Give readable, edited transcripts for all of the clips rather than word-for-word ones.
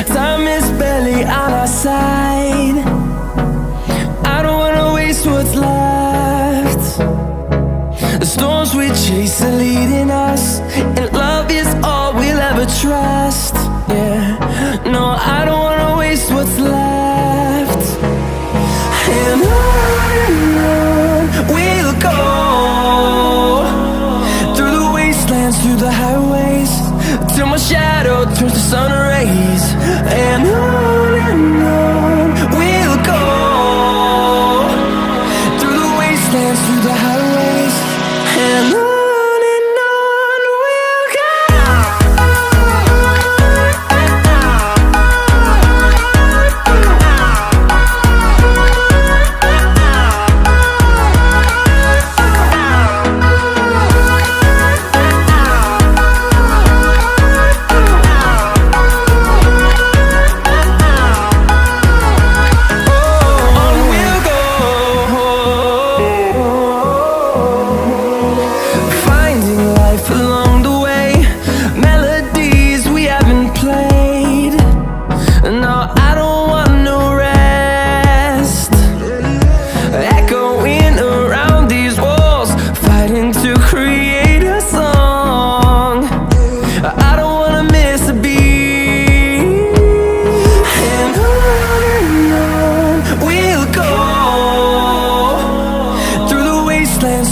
Time is barely on our side. I don't wanna waste what's left. The storms we chase are leading us, and love is all we'll ever trust. Yeah, no, I don't wanna waste what's left. And on we'll go, through the wastelands, through the highways, till my shadow turns to sun rays. And on we'll go, through the wastelands, through the highways, and on we'll go.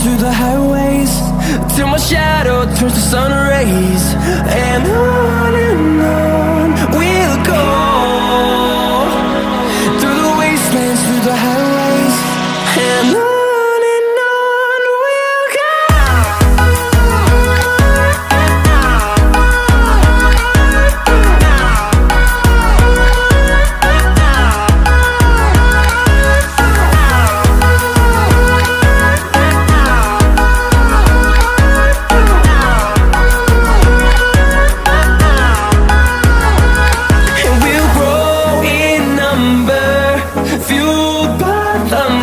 Through the highways, till my shadow turns to sun rays. And on we'll go, through the wastelands, through the highways, and on we'll go.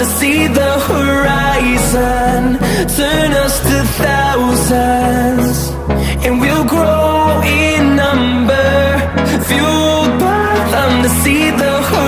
To see the horizon turn us to thousands, and we'll grow in number, fueled by them to see the horizon.